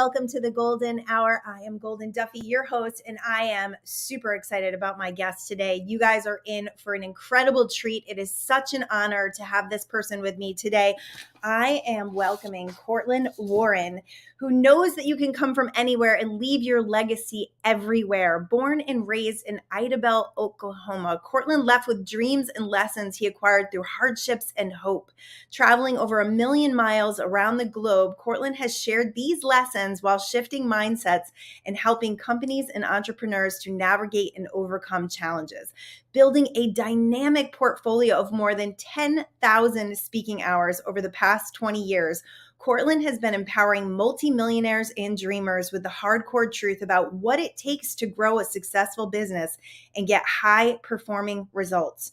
welcome to the Golden Hour. I am Golden Duffy, your host, and I am super excited about my guest today. You guys are in for an incredible treat. It is such an honor to have this person with me today. I am welcoming Courtland Warren, who knows that you can come from anywhere and leave your legacy everywhere. Born and raised in Idabel, Oklahoma, Courtland left with dreams and lessons he acquired through hardships and hope. Traveling over 1 million miles around the globe, Courtland has shared these lessons while shifting mindsets and helping companies and entrepreneurs to navigate and overcome challenges. Building a dynamic portfolio of more than 10,000 speaking hours over the past 20 years, Courtland has been empowering multimillionaires and dreamers with the hardcore truth about what it takes to grow a successful business and get high-performing results.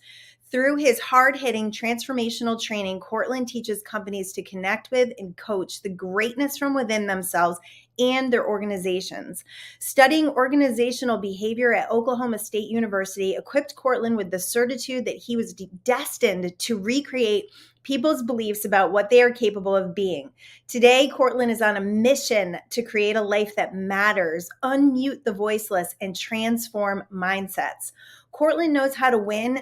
Through his hard-hitting transformational training, Courtland teaches companies to connect with and coach the greatness from within themselves and their organizations. Studying organizational behavior at Oklahoma State University equipped Courtland with the certitude that he was destined to recreate people's beliefs about what they are capable of being. Today, Courtland is on a mission to create a life that matters, unmute the voiceless, and transform mindsets. Courtland knows how to win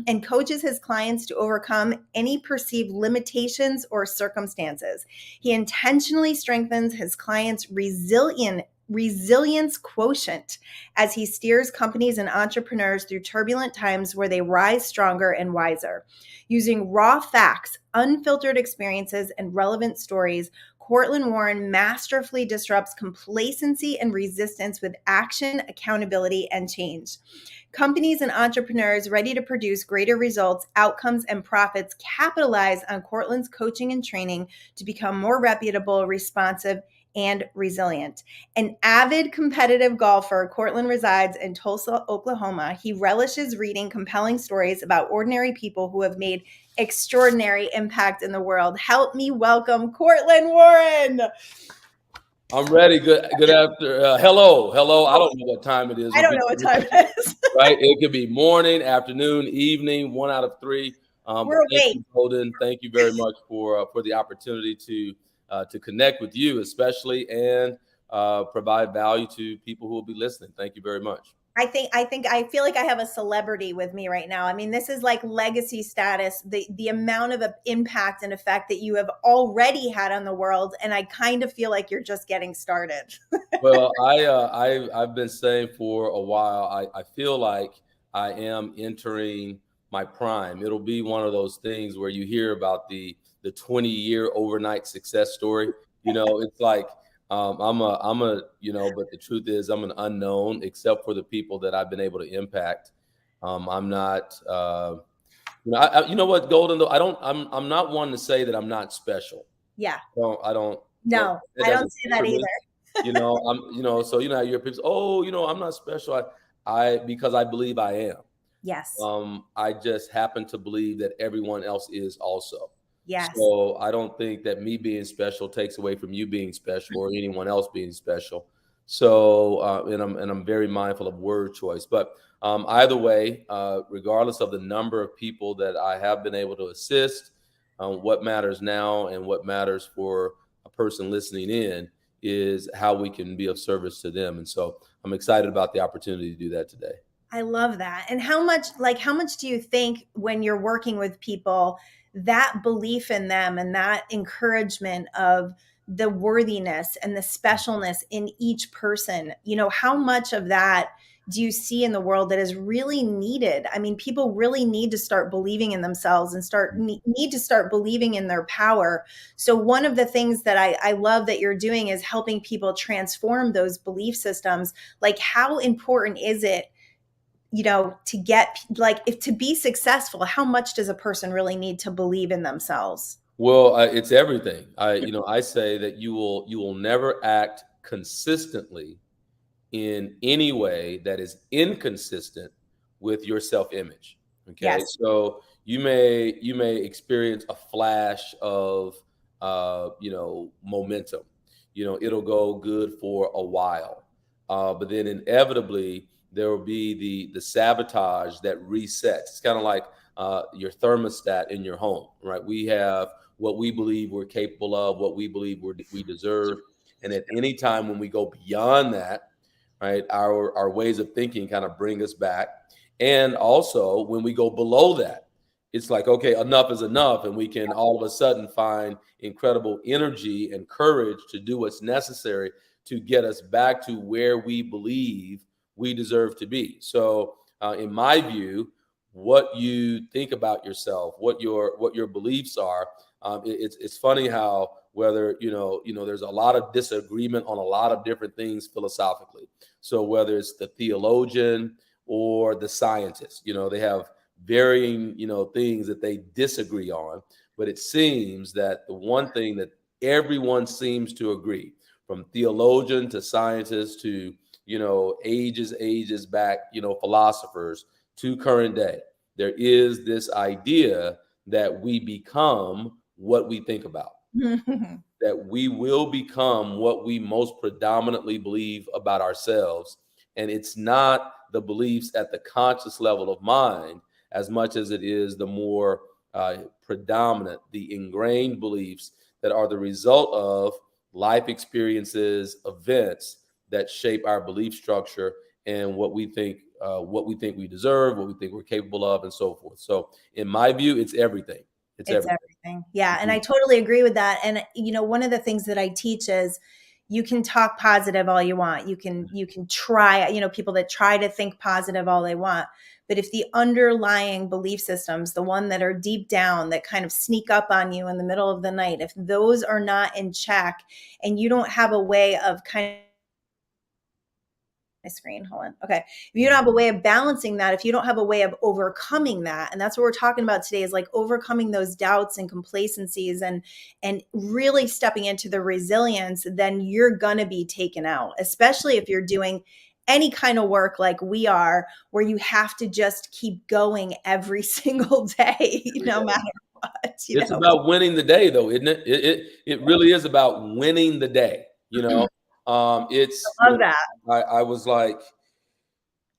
and coaches his clients to overcome any perceived limitations or circumstances. He intentionally strengthens his clients' resilience quotient as he steers companies and entrepreneurs through turbulent times where they rise stronger and wiser. Using raw facts, unfiltered experiences, and relevant stories, Courtland Warren masterfully disrupts complacency and resistance with action, accountability, and change. Companies and entrepreneurs ready to produce greater results, outcomes, and profits capitalize on Courtland's coaching and training to become more reputable, responsive, and resilient. An avid competitive golfer, Courtland resides in Tulsa, Oklahoma. He relishes reading compelling stories about ordinary people who have made extraordinary impact in the world. Help me welcome Courtland Warren. I'm ready. Good after. Hello. I don't know what time it is. I don't know what time it is. Right? It could be morning, afternoon, evening, 1 out of 3. We're awake. Thank you, Golden. Thank you very much for the opportunity to connect with you, especially, and provide value to people who will be listening. Thank you very much. I feel like I have a celebrity with me right now. I mean, this is like legacy status, the amount of impact and effect that you have already had on the world. And I kind of feel like you're just getting started. Well, I've been saying for a while, I feel like I am entering my prime. It'll be one of those things where you hear about the 20-year overnight success story. You know, it's like, but the truth is I'm an unknown except for the people that I've been able to impact. I'm not, you know what, Golden, though, I'm not one to say that I'm not special. Yeah. I don't say that either. So, you hear people, I'm not special. Because I believe I am. Yes. I just happen to believe that everyone else is also. Yes. So I don't think that me being special takes away from you being special or anyone else being special. So, and I'm very mindful of word choice, but either way, regardless of the number of people that I have been able to assist, what matters now and what matters for a person listening in is how we can be of service to them. And so I'm excited about the opportunity to do that today. I love that. And how much do you think when you're working with people, that belief in them and that encouragement of the worthiness and the specialness in each person, how much of that do you see in the world that is really needed? I mean, people really need to start believing in themselves and need to start believing in their power. So one of the things that I love that you're doing is helping people transform those belief systems. Like, how important is it, to get, if to be successful, how much does a person really need to believe in themselves? Well, it's everything. I say that you will never act consistently in any way that is inconsistent with your self-image. Okay. Yes. So you may experience a flash of, momentum, it'll go good for a while. But then inevitably there will be the sabotage that resets. It's kind of like your thermostat in your home, right? We have what we believe we're capable of, what we believe we deserve. And at any time when we go beyond that, right, our ways of thinking kind of bring us back. And also when we go below that, it's like, okay, enough is enough. And we can all of a sudden find incredible energy and courage to do what's necessary to get us back to where we believe we deserve to be. So in my view, what you think about yourself, what your beliefs are, it's funny how whether there's a lot of disagreement on a lot of different things philosophically. So whether it's the theologian or the scientist, they have varying things that they disagree on, but it seems that the one thing that everyone seems to agree, from theologian to scientists to ages back, philosophers to current day, there is this idea that we become what we think about. That we will become what we most predominantly believe about ourselves. And it's not the beliefs at the conscious level of mind as much as it is the more predominant, the ingrained beliefs that are the result of life experiences, events that shape our belief structure and what we think we deserve, what we think we're capable of, and so forth. So in my view, it's everything. It's everything. Yeah. And I totally agree with that. And, one of the things that I teach is you can talk positive all you want. You can try, people that try to think positive all they want. But if the underlying belief systems, the one that are deep down that kind of sneak up on you in the middle of the night, if those are not in check and you don't have a way of kind of my screen. Hold on. Okay. If you don't have a way of balancing that, if you don't have a way of overcoming that, and that's what we're talking about today, is like overcoming those doubts and complacencies and really stepping into the resilience, then you're going to be taken out, especially if you're doing any kind of work like we are, where you have to just keep going every single day, no matter what. It's about winning the day, though, isn't it? It really is about winning the day. It's I love that. I was like,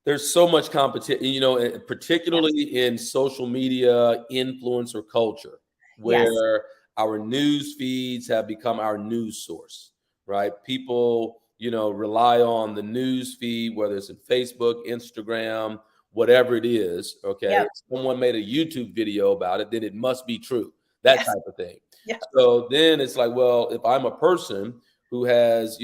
there's so much competition, particularly in social media influencer culture, where our news feeds have become our news source, right? People, rely on the news feed, whether it's in Facebook, Instagram, whatever it is. Okay. Yep. If someone made a YouTube video about it, then it must be true. That type of thing. Yep. So then it's like, well, if I'm a person who has,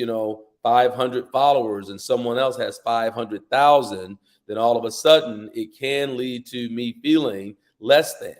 500 followers and someone else has 500,000, then all of a sudden it can lead to me feeling less than,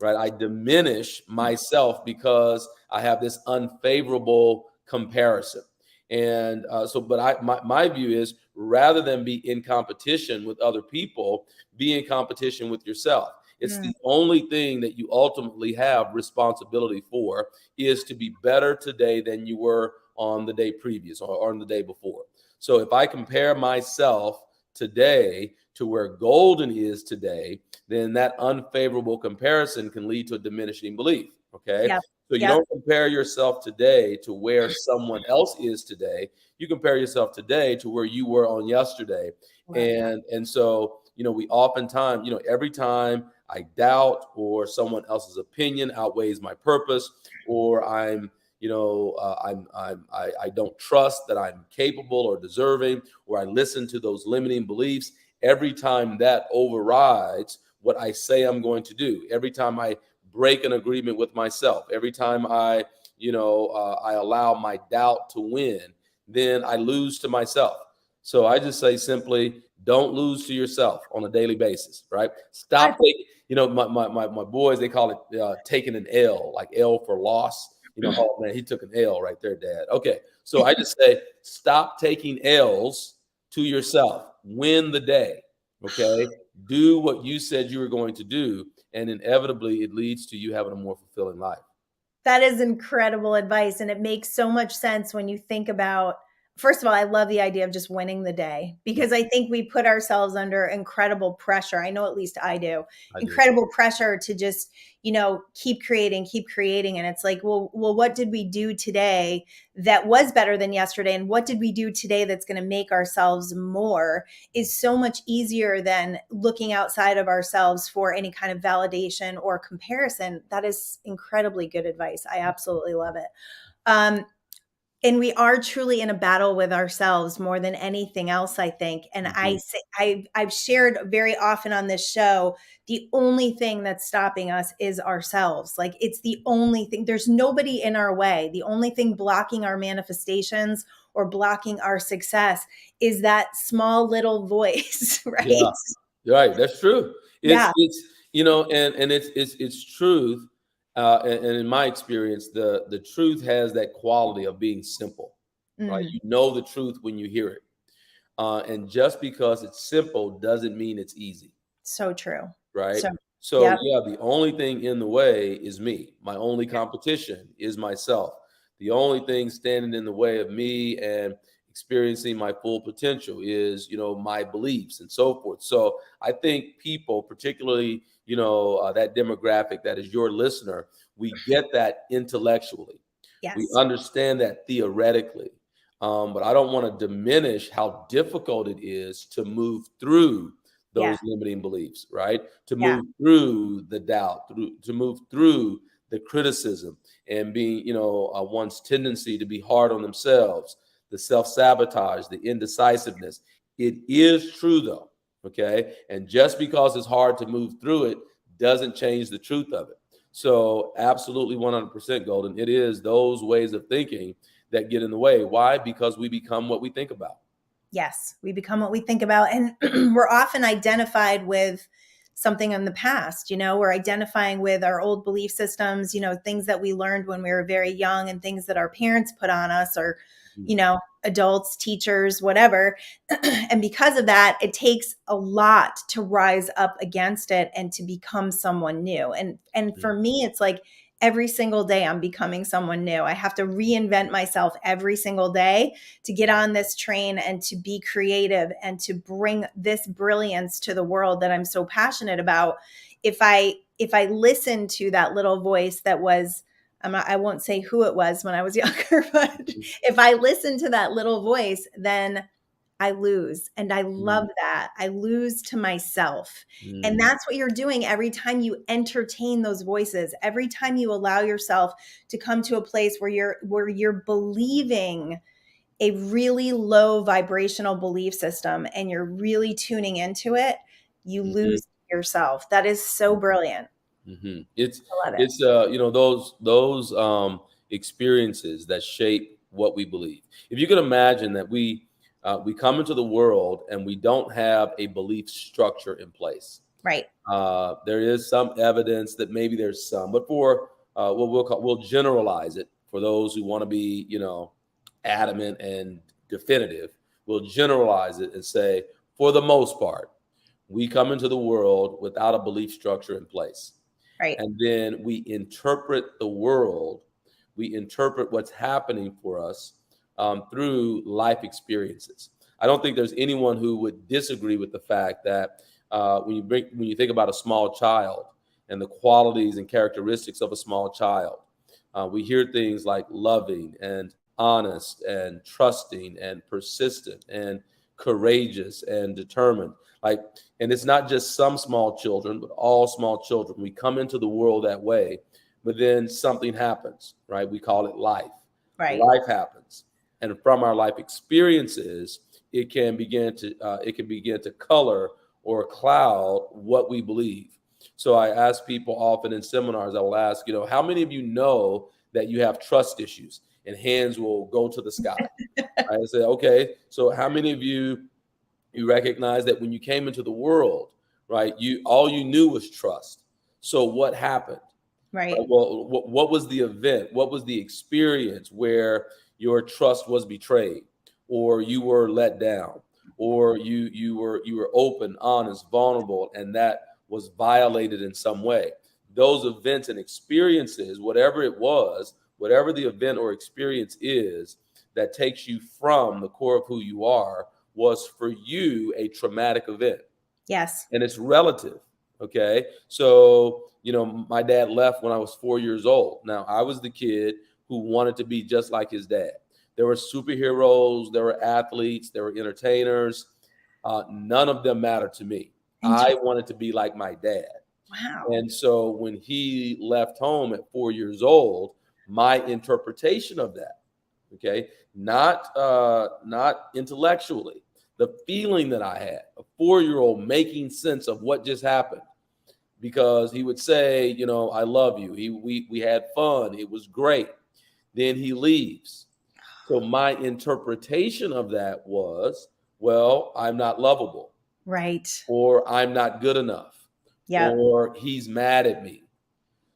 right? I diminish myself because I have this unfavorable comparison. And but my view is, rather than be in competition with other people, be in competition with yourself. It's the only thing that you ultimately have responsibility for, is to be better today than you were on the day previous or on the day before. So if I compare myself today to where Goldyn is today, then that unfavorable comparison can lead to a diminishing belief. Okay. Yep. So you don't compare yourself today to where someone else is today. You compare yourself today to where you were on yesterday. Right. And so, we oftentimes, every time I doubt or someone else's opinion outweighs my purpose, or I don't trust that I'm capable or deserving, or I listen to those limiting beliefs. Every time that overrides what I say I'm going to do, every time I break an agreement with myself, every time I allow my doubt to win, then I lose to myself. So I just say simply, don't lose to yourself on a daily basis, right? Stop taking, my boys, they call it taking an L, like L for loss. Oh man, he took an L right there, Dad. Okay. So I just say, stop taking L's to yourself. Win the day. Okay. Do what you said you were going to do. And inevitably it leads to you having a more fulfilling life. That is incredible advice. And it makes so much sense when you think about, first of all, I love the idea of just winning the day, because I think we put ourselves under incredible pressure. I know at least I do. Incredible pressure to just, keep creating. And it's like, well, what did we do today that was better than yesterday? And what did we do today that's going to make ourselves more, is so much easier than looking outside of ourselves for any kind of validation or comparison. That is incredibly good advice. I absolutely love it. And we are truly in a battle with ourselves more than anything else, I think. And Mhm. I've shared very often on this show, the only thing that's stopping us is ourselves. Like, it's the only thing. There's nobody in our way. The only thing blocking our manifestations or blocking our success is that small little voice, right? Yeah, right. That's true. Yeah. And it's truth. And in my experience, the truth has that quality of being simple, right? Mm, You know the truth when you hear it. And just because it's simple doesn't mean it's easy, so true. right? So, So yep. yeah, the only thing in the way is me. My only competition is myself. The only thing standing in the way of me and experiencing my full potential is, my beliefs and so forth. So I think people, particularly, that demographic that is your listener, we get that intellectually. We Yes. understand that theoretically. But I don't want to diminish how difficult it is to move through Yeah. those limiting beliefs, right? To Yeah. move through the doubt, to move through the criticism and being, one's tendency to be hard on themselves, the self sabotage, the indecisiveness. It is true though, okay? And just because it's hard to move through it doesn't change the truth of it. So, absolutely 100% Golden. It is those ways of thinking that get in the way. Why? Because we become what we think about. Yes, we become what we think about. And we're often identified with something in the past. We're identifying with our old belief systems, things that we learned when we were very young and things that our parents put on us, or, Mhm. adults, teachers, whatever. And because of that, it takes a lot to rise up against it and to become someone new. And for me, it's like every single day I'm becoming someone new. I have to reinvent myself every single day to get on this train and to be creative and to bring this brilliance to the world that I'm so passionate about. If I listen to that little voice that was, I won't say who it was when I was younger, but if I listen to that little voice, then I lose. And I love Mhm. that. I lose to myself. And Mhm. that's what you're doing every time you entertain those voices, every time you allow yourself to come to a place where you're believing a really low vibrational belief system and you're really tuning into it, you Mhm. lose yourself. That is so brilliant. It's I love it. it's those experiences that shape what we believe. If you can imagine that we come into the world and we don't have a belief structure in place. Right. There is some evidence that maybe there's some, but for we'll generalize it for those who want to be adamant and definitive. We'll generalize it and say, for the most part, we come into the world without a belief structure in place, Right. and then we interpret the world. We interpret what's happening for us through life experiences. I don't think there's anyone who would disagree with the fact that when you think about a small child and the qualities and characteristics of a small child, we hear things like loving and honest and trusting and persistent and courageous and determined. Like, and it's not just some small children, but all small children. We come into the world that way, but then something happens, right? We call it life. Right. Life happens, and from our life experiences, it can begin to color or cloud what we believe. So I ask people often in seminars, I will ask, how many of you know that you have trust issues? And hands will go to the sky. I say, okay, so how many of you recognize that when you came into the world, right, you all you knew was trust. So what happened? Right? Right. Well, what was the event? What was the experience where your trust was betrayed, or you were let down, or you were open, honest, vulnerable, and that was violated in some way? Those events and experiences, whatever it was, whatever the event or experience is that takes you from the core of who you are, was for you a traumatic event, Yes. and it's relative. Okay. So, my dad left when I was 4 years old. Now, I was the kid who wanted to be just like his dad. There were superheroes, there were athletes, there were entertainers. None of them mattered to me. I Interesting. wanted to be like my dad. Wow. And so when he left home at 4 years old, my interpretation of that, Okay. Not intellectually. The feeling that I had, a 4-year-old making sense of what just happened, because he would say, I love you. We had fun. It was great. Then he leaves. So my interpretation of that was, well, I'm not lovable. Right. Or I'm not good enough. Yeah. Or he's mad at me.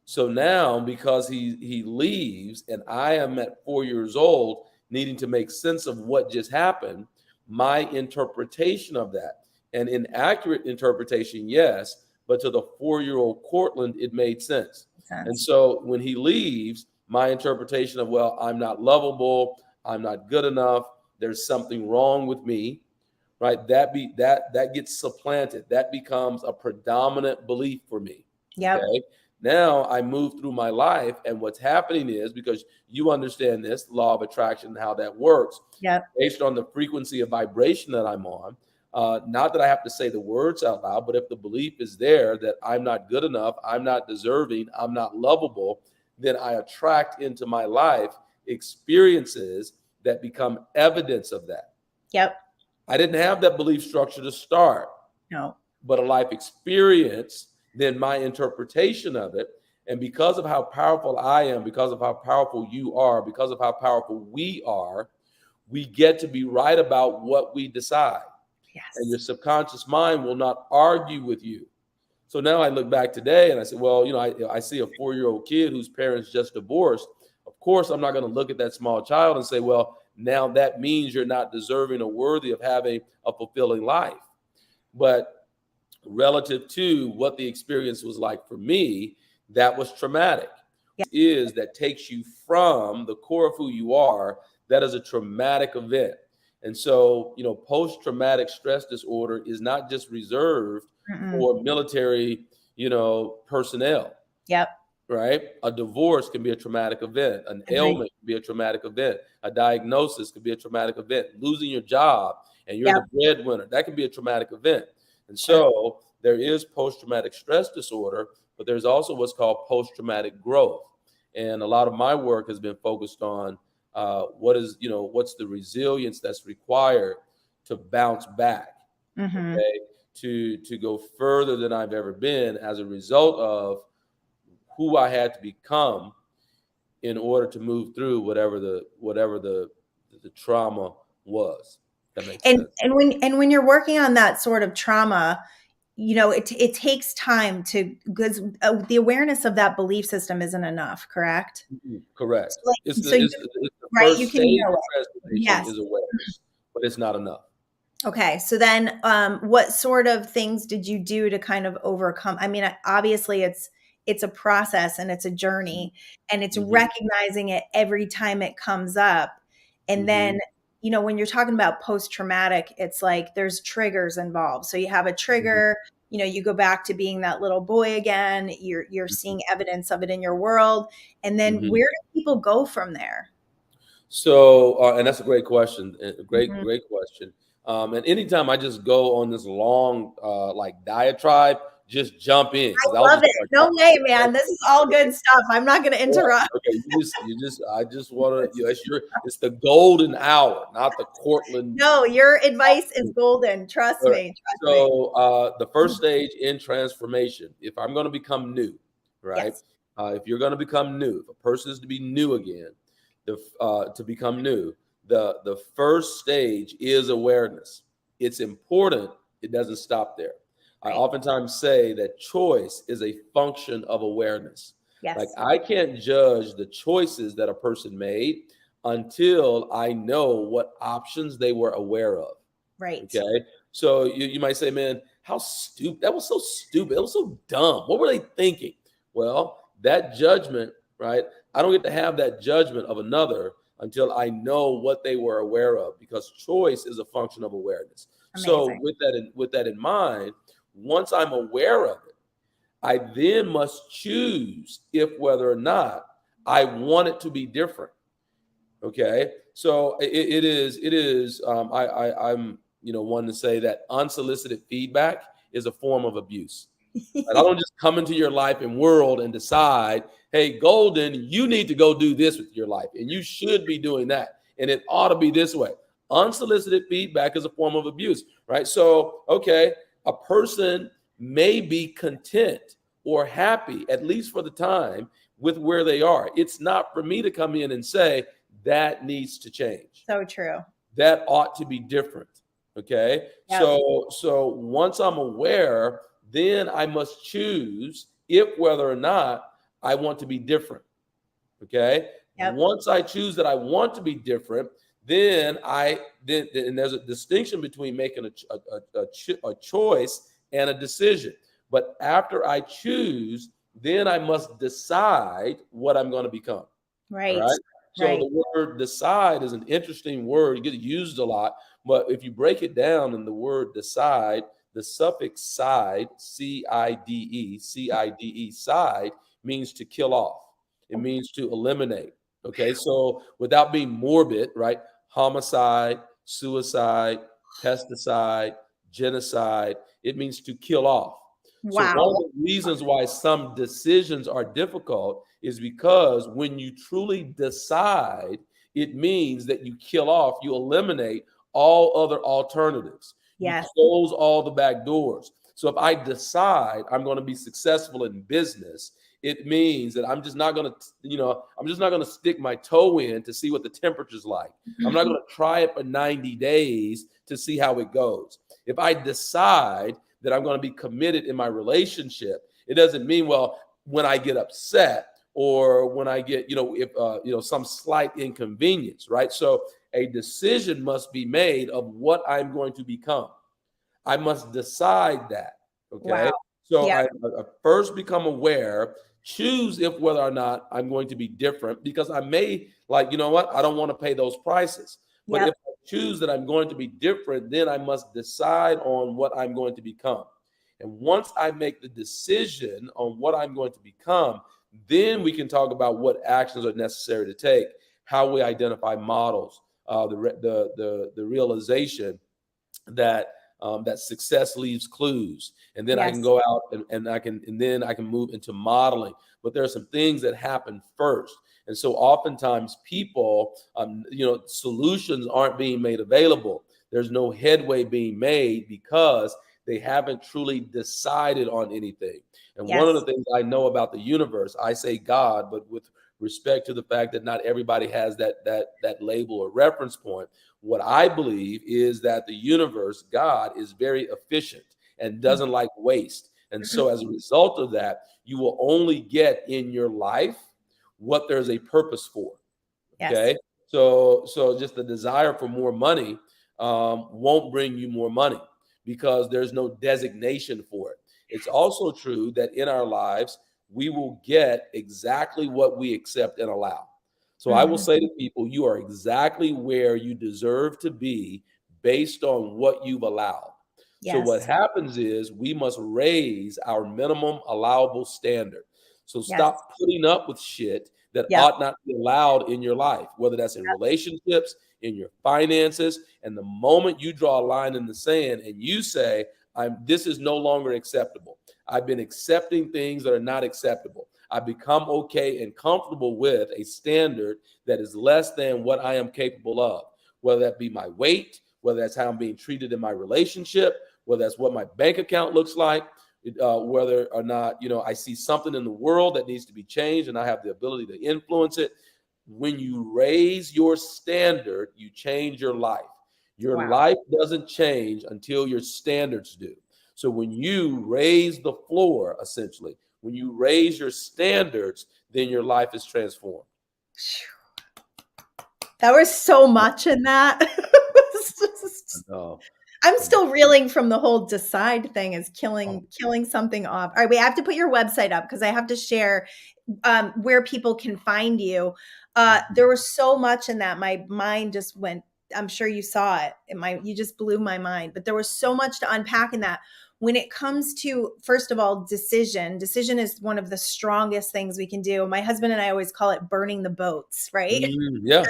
So now, because he leaves and I am at 4 years old needing to make sense of what just happened, my interpretation of that, an inaccurate interpretation, yes, but to the 4-year-old Courtland, it made sense. And so when he leaves, my interpretation of, well, I'm not lovable, I'm not good enough, there's something wrong with me, right? That gets supplanted. That becomes a predominant belief for me. Yep. Okay. Now I move through my life, and what's happening is, because you understand this law of attraction and how that works, yep, based on the frequency of vibration that I'm on, not that I have to say the words out loud, but if the belief is there that I'm not good enough, I'm not deserving, I'm not lovable, then I attract into my life experiences that become evidence of that. Yep. I didn't have that belief structure to start. No. But a life experience, then my interpretation of it. And because of how powerful I am, because of how powerful you are, because of how powerful we are, we get to be right about what we decide. Yes. And your subconscious mind will not argue with you. So now I look back today and I say, well, I see a 4-year-old kid whose parents just divorced. Of course, I'm not going to look at that small child and say, well, now that means you're not deserving or worthy of having a fulfilling life. But relative to what the experience was like for me, that was traumatic. Yeah. Is that takes you from the core of who you are. That is a traumatic event. And so, post-traumatic stress disorder is not just reserved for military, personnel. Yep. Right? A divorce can be a traumatic event. An ailment can be a traumatic event. A diagnosis could be a traumatic event. Losing your job and you're the breadwinner, that can be a traumatic event. And so there is post-traumatic stress disorder, but there's also what's called post-traumatic growth. And a lot of my work has been focused on what's the resilience that's required to bounce back, okay, to go further than I've ever been as a result of who I had to become in order to move through whatever the trauma was. That makes sense. And when you're working on that sort of trauma, it takes time because the awareness of that belief system isn't enough. Correct. Correct. So It's the right. First You can stage know of it. transformation Yes. is awareness, but it's not enough. Okay. So then what sort of things did you do to kind of overcome? I mean, obviously it's a process and it's a journey, and it's recognizing it every time it comes up. And then, when you're talking about post-traumatic, it's like there's triggers involved. So you have a trigger, you go back to being that little boy again, you're seeing evidence of it in your world. And then where do people go from there? So, and that's a great question. Great question. And anytime I just go on this long, diatribe, just jump in. I love it. No way, man. This is all good stuff. I'm not going to interrupt. Okay, I just want to. It's the golden hour, not the Courtland. No, your advice is golden. Trust me. So, the first stage in transformation, if I'm going to become new, right? Yes. If you're going to become new, if a person is to be new again, to become new, the first stage is awareness. It's important. It doesn't stop there. Right. I oftentimes say that choice is a function of awareness. Yes. Like I can't judge the choices that a person made until I know what options they were aware of. Right. Okay. So you might say, man, how stupid. That was so stupid. That was so dumb. What were they thinking? Well, that judgment, right? I don't get to have that judgment of another until I know what they were aware of, because choice is a function of awareness. Amazing. So with that in mind, once I'm aware of it, I then must choose whether or not I want it to be different. Okay. So it is, I'm one to say that unsolicited feedback is a form of abuse. I don't just come into your life and world and decide, hey, Goldyn, you need to go do this with your life, and you should be doing that. and it ought to be this way. Unsolicited feedback is a form of abuse, right? So, okay, a person may be content or happy, at least for the time, with where they are. It's not for me to come in and say that needs to change. So true. That ought to be different. Okay. Yep. So once I'm aware, then I must choose if whether or not I want to be different. Okay. Yep. Once I choose that I want to be different, then and there's a distinction between making a choice and a decision. But after I choose, then I must decide what I'm going to become. Right. Right. So right. the word decide is an interesting word. You get used a lot, but if you break it down in the word decide, the suffix side, C-I-D-E, side, means to kill off. It means to eliminate. Okay, so without being morbid, right? Homicide, suicide, pesticide, genocide, it means to kill off. Wow. So one of the reasons why some decisions are difficult is because when you truly decide, it means that you kill off, you eliminate all other alternatives. Yes. You close all the back doors. So if I decide I'm going to be successful in business, it means that I'm just not going to, stick my toe in to see what the temperature's like. I'm not going to try it for 90 days to see how it goes. If I decide that I'm going to be committed in my relationship, it doesn't mean, well, when I get upset or when I get, some slight inconvenience, right? So a decision must be made of what I'm going to become. I must decide that. Okay. Wow. So yeah. I first become aware, choose if whether or not I'm going to be different, because I may I don't want to pay those prices. But if I choose that I'm going to be different, then I must decide on what I'm going to become. And once I make the decision on what I'm going to become, then we can talk about what actions are necessary to take, how we identify models, the realization that that success leaves clues, and then I can go out and then I can move into modeling. But there are some things that happen first, and so oftentimes people, solutions aren't being made available. There's no headway being made because they haven't truly decided on anything. And one of the things I know about the universe, I say God, but with respect to the fact that not everybody has that label or reference point. What I believe is that the universe, God, is very efficient and doesn't like waste. And so as a result of that, you will only get in your life what there's a purpose for. Okay. So just the desire for more money won't bring you more money because there's no designation for it. It's also true that in our lives, we will get exactly what we accept and allow. So I will say to people, you are exactly where you deserve to be based on what you've allowed. So what happens is we must raise our minimum allowable standard. So stop putting up with shit that ought not be allowed in your life, whether that's in relationships, in your finances. And the moment you draw a line in the sand and you say, this is no longer acceptable. I've been accepting things that are not acceptable. I've become okay and comfortable with a standard that is less than what I am capable of, whether that be my weight, whether that's how I'm being treated in my relationship, whether that's what my bank account looks like, whether or not, I see something in the world that needs to be changed and I have the ability to influence it. When you raise your standard, you change your life. Your life doesn't change until your standards do. So when you raise the floor, essentially, when you raise your standards, then your life is transformed. That was so much in that. I'm still reeling from the whole decide thing as killing something off. All right, we have to put your website up because I have to share where people can find you. There was so much in that. My mind just went, I'm sure you saw it. You just blew my mind, but there was so much to unpack in that. When it comes to, first of all, decision is one of the strongest things we can do. My husband and I always call it burning the boats, right? That's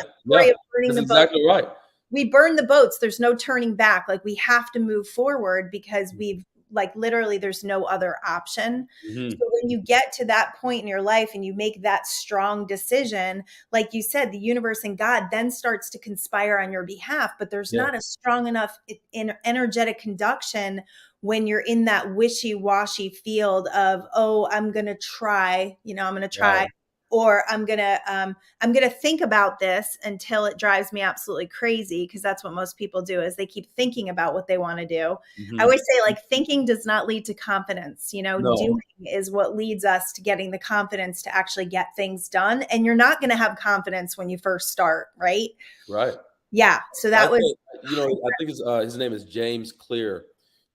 exactly right. We burn the boats. There's no turning back. Like we have to move forward because we've like literally there's no other option. Hmm. So when you get to that point in your life and you make that strong decision, like you said, the universe and God then starts to conspire on your behalf, but there's Yeah. not a strong enough in energetic conduction when you're in that wishy-washy field of, oh, I'm going to try, I'm going to try, Right. or I'm going to think about this until it drives me absolutely crazy. Cause that's what most people do is they keep thinking about what they want to do. I Hmm. always say like thinking does not lead to confidence, No. doing is what leads us to getting the confidence to actually get things done. And you're not going to have confidence when you first start. Right. Right. Yeah. So I that was, think, I think his name is James Clear.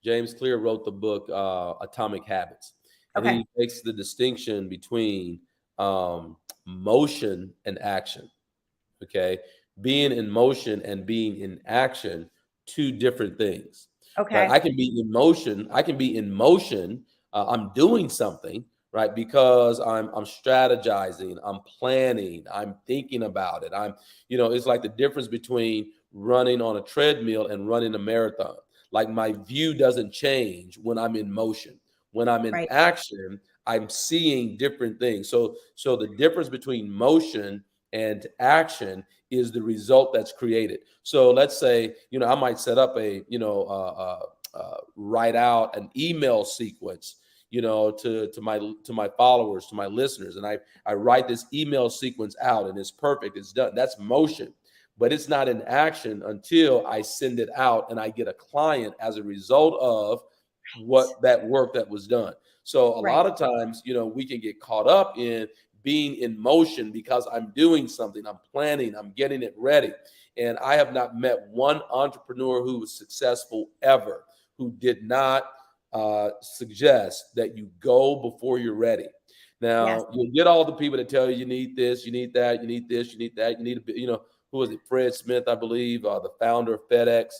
James Clear wrote the book Atomic Habits, and okay. he makes the distinction between motion and action. Okay, being in motion and being in action, two different things. Right? Okay. I can be in motion. I can be in motion. I'm doing something, right? Because I'm strategizing, I'm planning, I'm thinking about it. It's like the difference between running on a treadmill and running a marathon. Like my view doesn't change when I'm in motion. When I'm in Right. action, I'm seeing different things. So the difference between motion and action is the result that's created. So let's say, I might set up write out an email sequence, to my followers, to my listeners, and I write this email sequence out, and it's perfect, it's done. That's motion, but it's not in action until I send it out and I get a client as a result of what that work that was done. So a Right. lot of times, we can get caught up in being in motion because I'm doing something, I'm planning, I'm getting it ready. And I have not met one entrepreneur who was successful ever who did not suggest that you go before you're ready. Yes. Now, you'll get all the people that tell you you need this, you need that, you need this, you need that, you need a bit, who was it? Fred Smith, I believe, the founder of FedEx,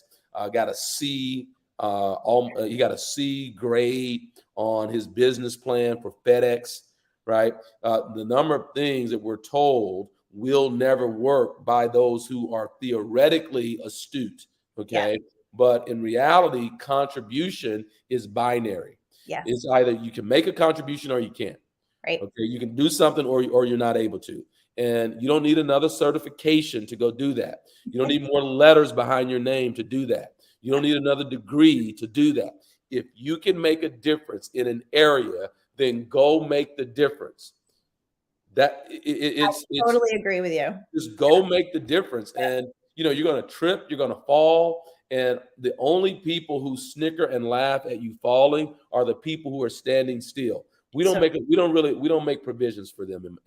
got a C. He got a C grade on his business plan for FedEx, right? The number of things that we're told will never work by those who are theoretically astute, Yes. okay? But in reality, contribution is binary. Yes. It's either you can make a contribution or you can't. Right. Okay, you can do something or you're not able to. And you don't need another certification to go do that. You don't need more letters behind your name to do that. You don't need another degree to do that. If you can make a difference in an area, then go make the difference. It's Totally agree with you. just go make the difference. And you're going to trip, you're going to fall, and the only people who snicker and laugh at you falling are the people who are standing still. We don't make provisions for them.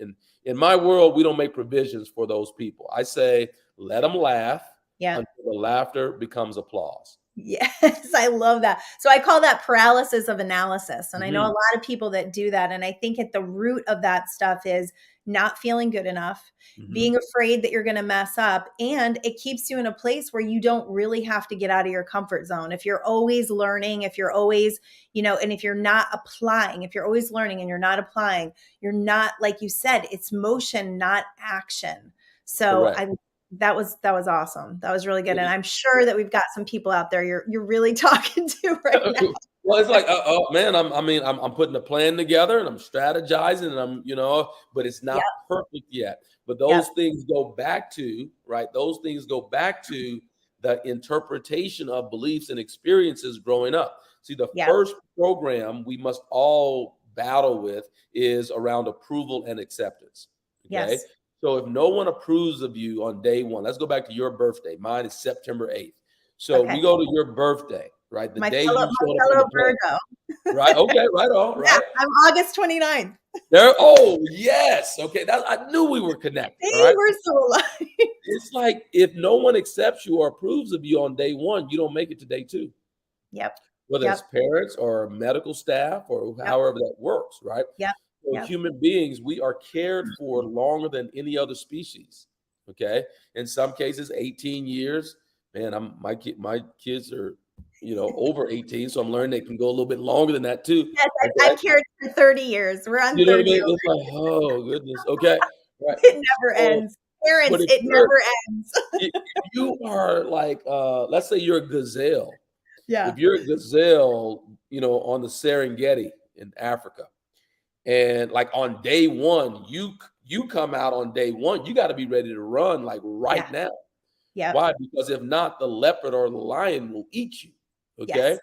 In my world, we don't make provisions for those people. I say, let them laugh until the laughter becomes applause. Yes, I love that. So I call that paralysis of analysis. And I know a Mhm. lot of people that do that. And I think at the root of that stuff is not feeling good enough, being Mhm. afraid that you're going to mess up. And it keeps you in a place where you don't really have to get out of your comfort zone. If you're always learning, if you're always, and if you're not applying, if you're always learning and you're not applying, you're not, like you said, it's motion, not action. So Correct. that was awesome. That was really good. And I'm sure that we've got some people out there you're really talking to right now. Well, it's like, oh man, I'm putting a plan together and I'm strategizing and but it's not Yep. perfect yet. But Yep. those things go back to, right? Those things go back to the interpretation of beliefs and experiences growing up. See, the Yep. first program we must all battle with is around approval and acceptance. Okay. Yes. So if no one approves of you on day one, let's go back to your birthday. Mine is September 8th. So Okay. we go to your birthday, right? The My day fellow you showed up in the plan. Virgo. Right. Okay. Right on. Yeah, Right I'm August 29th. there. Oh, yes. Okay. I knew we were connected. All See, right. we're so alive. It's like if no one accepts you or approves of you on day one, you don't make it to day two, Yep. whether Yep. it's parents or medical staff or Yep. however that works. Right. Yep. So Yep. human beings, we are cared for longer than any other species. Okay. In some cases, 18 years. Man, my kids are, over 18. So I'm learning they can go a little bit longer than that too. Yes, Okay. I've cared for 30 years. We're on You know what I 30. mean? It's like, oh goodness. Okay. Right. It never So, ends. Parents, but it never ends. if you are like, let's say you're a gazelle Yeah. If you're a gazelle, on the Serengeti in Africa, and like on day one, you come out on day one, you got to be ready to run like right Yeah. now. Yeah. Why? Because if not, the leopard or the lion will eat you. Okay. Yes.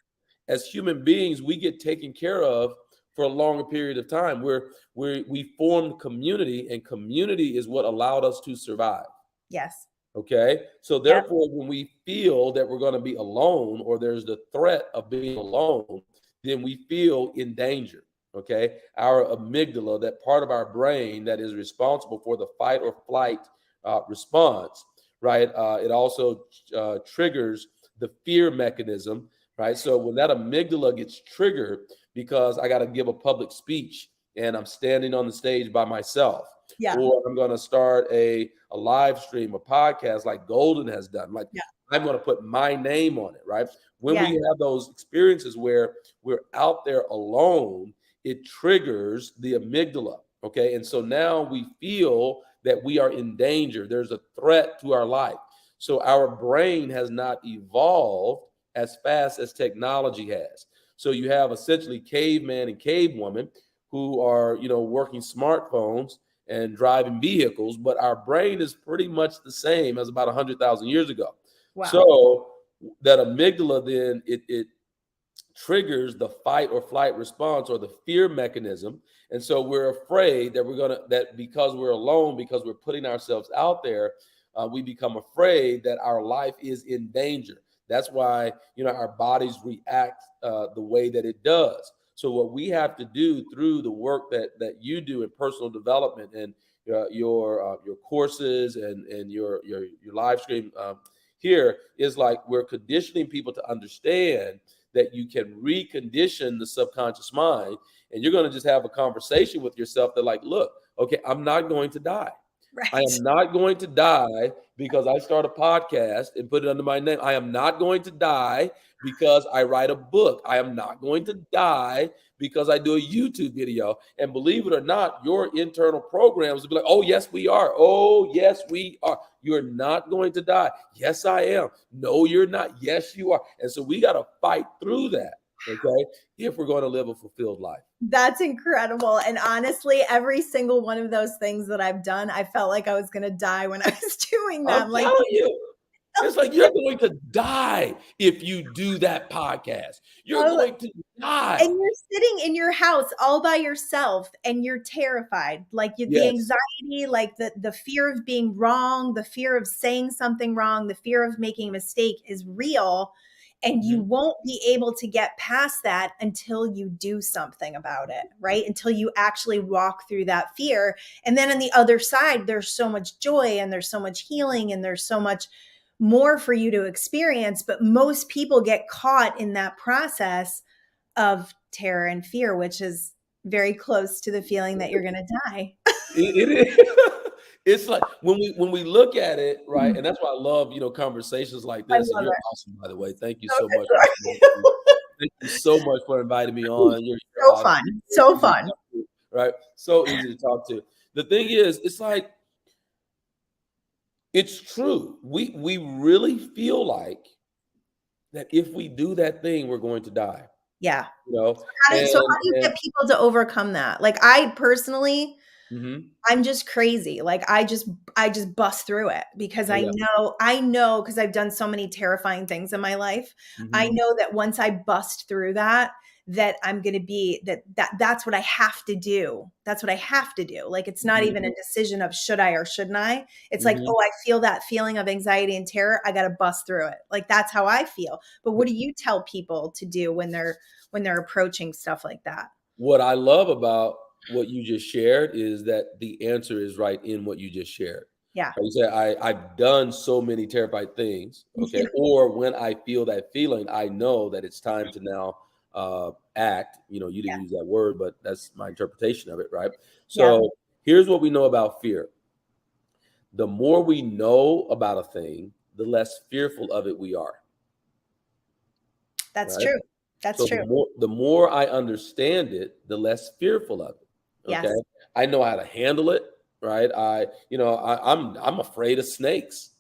As human beings, we get taken care of for a longer period of time. We formed community, and community is what allowed us to survive. Yes. Okay. So Yep. therefore, when we feel that we're going to be alone, or there's the threat of being alone, then we feel in danger. Okay. Our amygdala, that part of our brain that is responsible for the fight or flight response, right? It also triggers the fear mechanism, right? So when that amygdala gets triggered, because I got to give a public speech and I'm standing on the stage by myself, Yeah. or I'm going to start a live stream, a podcast like Goldyn has done. Like, Yeah. I'm going to put my name on it, right? When Yeah. we have those experiences where we're out there alone, it triggers the amygdala. Okay. And so now we feel that we are in danger. There's a threat to our life. So our brain has not evolved as fast as technology has. So you have essentially caveman and cavewoman who are, working smartphones and driving vehicles, but our brain is pretty much the same as about 100,000 years ago. Wow. So that amygdala then it triggers the fight or flight response, or the fear mechanism. And so we're afraid that because we're alone, because we're putting ourselves out there, we become afraid that our life is in danger. That's why, our bodies react the way that it does. So what we have to do through the work that you do in personal development, and your courses and your live stream here, is like we're conditioning people to understand that you can recondition the subconscious mind, and you're going to just have a conversation with yourself that, like, look, okay, I'm not going to die. Right. I am not going to die because I start a podcast and put it under my name. I am not going to die because I write a book. I am not going to die because I do a YouTube video. And believe it or not, your internal programs will be like, oh, yes, we are. Oh, yes, we are. You're not going to die. Yes, I am. No, you're not. Yes, you are. And so we got to fight through that, okay, if we're going to live a fulfilled life. That's incredible. And honestly, every single one of those things that I've done, I felt like I was going to die when I was doing them. I'm telling you. It's like you're going to die if you do that podcast. You're going to die. And you're sitting in your house all by yourself and you're terrified. Like the anxiety, like the fear of being wrong, the fear of saying something wrong, the fear of making a mistake is real. And you won't be able to get past that until you do something about it, right? Until you actually walk through that fear. And then on the other side, there's so much joy and there's so much healing and there's so much more for you to experience. But most people get caught in that process of terror and fear, which is very close to the feeling that you're going to die. It is. It's like when we look at it, right? And that's why I love, conversations like this. And you're awesome, by the way. Thank you so much. Thank you so much for inviting me on. You're so awesome. Fun. So fun. Right? So easy to talk to. The thing is, it's like, it's true. We really feel like that if we do that thing, we're going to die. Yeah. So how do you get people to overcome that? Like, I personally, I'm just crazy. Like, I just bust through it because I know because I've done so many terrifying things in my life. I know that once I bust through that I'm going to be that's what I have to do. That's what I have to do. Like, it's not even a decision of should I or shouldn't I? It's like, oh, I feel that feeling of anxiety and terror. I got to bust through it. Like, that's how I feel. But what do you tell people to do when they're approaching stuff like that? What I love about what you just shared is that the answer is right in what you just shared. Yeah. Like you said, I've done so many terrified things. Okay. Or when I feel that feeling, I know that it's time to now act. You didn't use that word, but that's my interpretation of it, right? So here's what we know about fear. The more we know about a thing, the less fearful of it we are. That's true. That's true. The more I understand it, the less fearful of it. Okay. Yes. I know how to handle it, right? I'm afraid of snakes.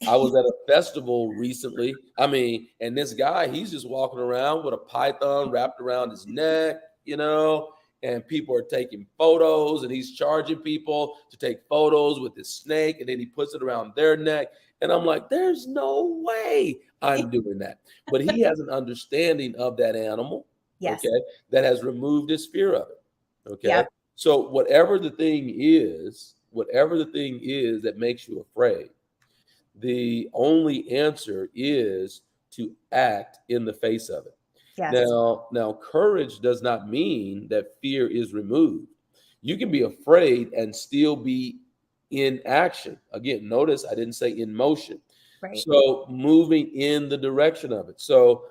I was at a festival recently. I mean, and this guy, he's just walking around with a python wrapped around his neck, and people are taking photos, and he's charging people to take photos with his snake, and then he puts it around their neck. And I'm like, there's no way I'm doing that. But he has an understanding of that animal, Yes. okay, that has removed his fear of it. Okay. Yep. So whatever the thing is that makes you afraid, the only answer is to act in the face of it. Yes. Now, courage does not mean that fear is removed. You can be afraid and still be in action. Again, notice I didn't say in motion. Right. So moving in the direction of it. So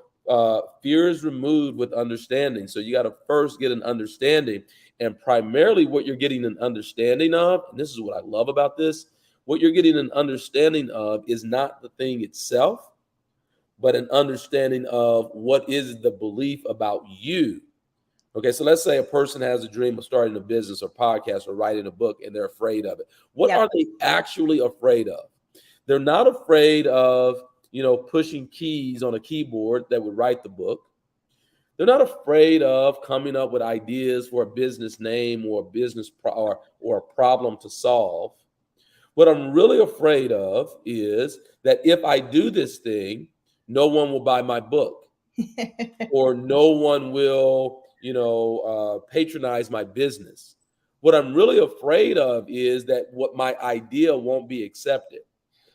fear is removed with understanding. So you got to first get an understanding. And primarily what you're getting an understanding of, and this is what I love about this, what you're getting an understanding of is not the thing itself, but an understanding of what is the belief about you. Okay, so let's say a person has a dream of starting a business or podcast or writing a book, and they're afraid of it. What are they actually afraid of? They're not afraid of, pushing keys on a keyboard that would write the book. They're not afraid of coming up with ideas for a business name or a business or a problem to solve. What I'm really afraid of is that if I do this thing, no one will buy my book or no one will, patronize my business. What I'm really afraid of is that what my idea won't be accepted.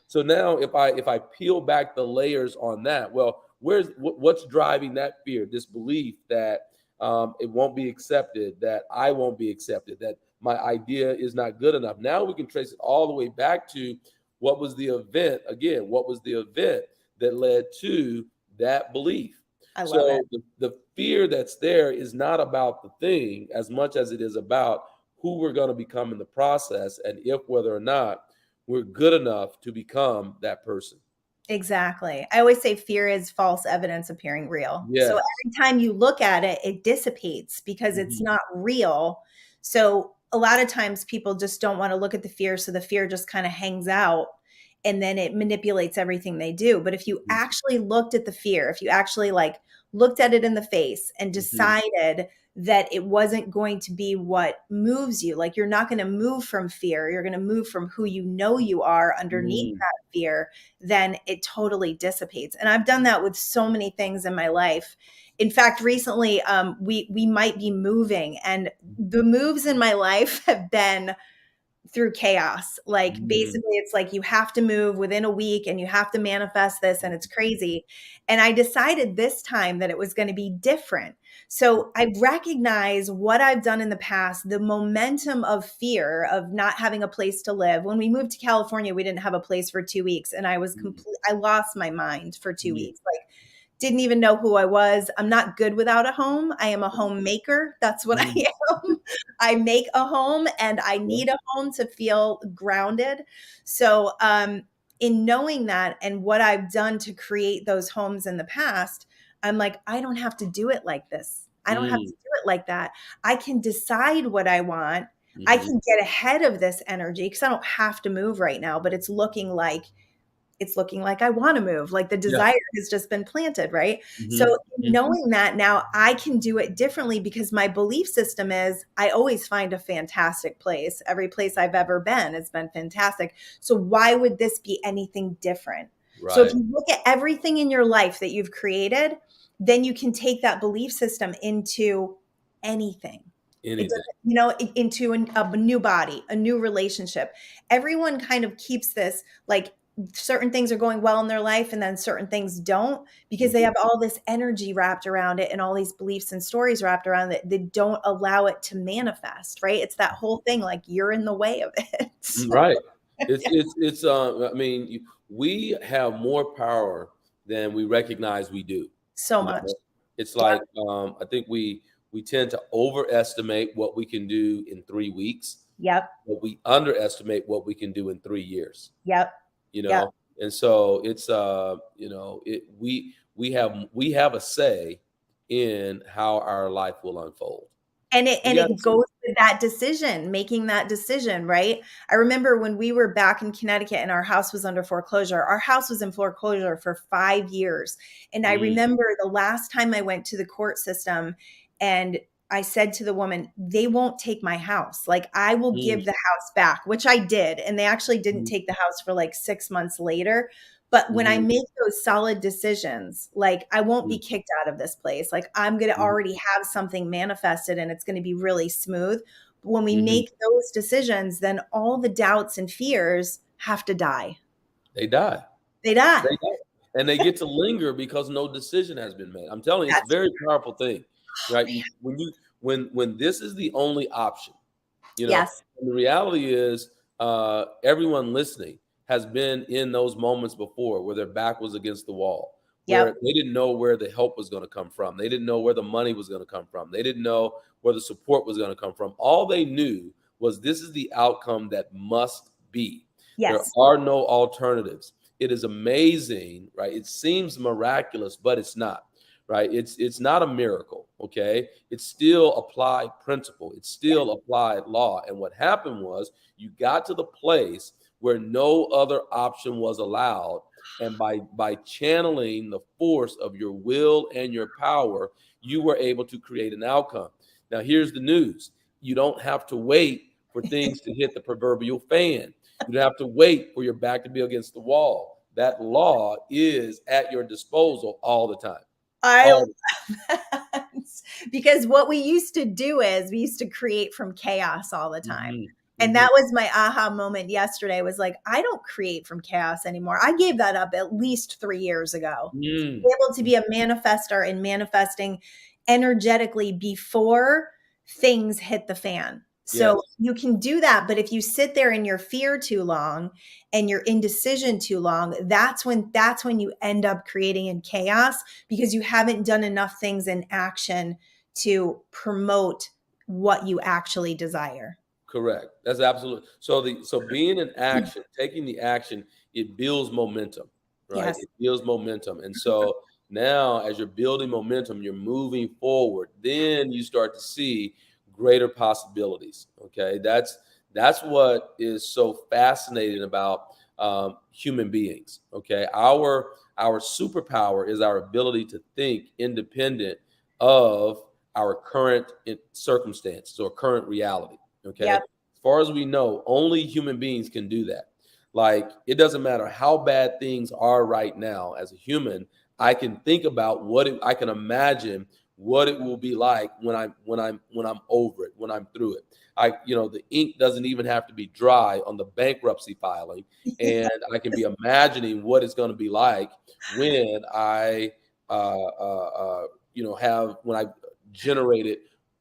So now if I peel back the layers on that, well, what's driving that fear? This belief that it won't be accepted, that I won't be accepted, that my idea is not good enough. Now we can trace it all the way back to what was the event that led to that belief. I love it. The fear that's there is not about the thing as much as it is about who we're going to become in the process, and whether or not we're good enough to become that person. Exactly. I always say fear is false evidence appearing real. Yes. So every time you look at it, it dissipates because it's not real. So a lot of times people just don't want to look at the fear. So the fear just kind of hangs out and then it manipulates everything they do. But if you actually looked at the fear, if you actually looked at it in the face and decided that it wasn't going to be what moves you, like you're not going to move from fear, you're going to move from who you know you are underneath that fear, then it totally dissipates. And I've done that with so many things in my life. In fact, recently we might be moving, and the moves in my life have been through chaos. Like basically it's like you have to move within a week and you have to manifest this, and it's crazy. And I decided this time that it was going to be different. So I recognize what I've done in the past, the momentum of fear of not having a place to live. When we moved to California, we didn't have a place for 2 weeks, and I was I lost my mind for 2 weeks. Like didn't even know who I was. I'm not good without a home. I am a homemaker. That's what I am. I make a home, and I need a home to feel grounded. So in knowing that and what I've done to create those homes in the past, I'm like, I don't have to do it like this. I don't have to do it like that. I can decide what I want. I can get ahead of this energy because I don't have to move right now, but it's looking like I want to move, like the desire has just been planted, right? So knowing that now I can do it differently because my belief system is I always find a fantastic place. Every place I've ever been has been fantastic. So why would this be anything different? Right. So if you look at everything in your life that you've created, then you can take that belief system into anything. Into a new body, a new relationship. Everyone kind of keeps this like certain things are going well in their life and then certain things don't because they have all this energy wrapped around it and all these beliefs and stories wrapped around it that don't allow it to manifest, right? It's that whole thing, like you're in the way of it. Right. It's I mean, we have more power than we recognize we do. So much. It's like, I think we tend to overestimate what we can do in 3 weeks. Yep. But we underestimate what we can do in 3 years. Yep. And so it's we have a say in how our life will unfold. And it goes that decision, making that decision, right? I remember when we were back in Connecticut and our house was under foreclosure. Our house was in foreclosure for 5 years. And I Mm, remember the last time I went to the court system and I said to the woman, they won't take my house. Like, I will mm, give the house back, which I did. And they actually didn't mm, take the house for like 6 months later. But when I mm, make those solid decisions, like, I won't be mm, kicked out of this place. Like, I'm going to mm, already have something manifested and it's going to be really smooth. When we mm. make those decisions, then all the doubts and fears have to die. They die. They die. They die. And they get to linger because no decision has been made. I'm telling you, it's a That's, very powerful thing, oh right? man. When this is the only option, Yes. and the reality is, everyone listening has been in those moments before where their back was against the wall, where Yep. they didn't know where the help was going to come from. They didn't know where the money was going to come from. They didn't know where the support was going to come from. All they knew was this is the outcome that must be. There Yes. are no alternatives. It is amazing, right? It seems miraculous, but it's not, right? It's not a miracle, okay? It's still applied principle. It's still applied law. And what happened was you got to the place where no other option was allowed. And by channeling the force of your will and your power, you were able to create an outcome. Now, here's the news. You don't have to wait for things to hit the proverbial fan. You don't have to wait for your back to be against the wall. That law is at your disposal all the time. I All love that. Because what we used to do is we used to create from chaos all the the time. time. And that was my aha moment yesterday, was like, I don't create from chaos anymore. I gave that up at least 3 years ago. To be able to be a manifester and manifesting energetically before things hit the fan. So Yes, you can do that. But if you sit there in your fear too long and your indecision too long, that's when you end up creating in chaos, because you haven't done enough things in action to promote what you actually desire. correct. That's absolute. So being in action, taking the action, it builds momentum, right? Yes. It builds momentum. And so now as you're building momentum, you're moving forward, then you start to see greater possibilities. Okay. That's what is so fascinating about human beings. Okay. Our superpower is our ability to think independent of our current circumstances or current reality. Okay. Yep. As far as we know, only human beings can do that. Like, it doesn't matter how bad things are right now. As a human, I can think about I can imagine what it will be like when I'm over it, when I'm through it. The ink doesn't even have to be dry on the bankruptcy filing, and I can be imagining what it's going to be like when I have when I generated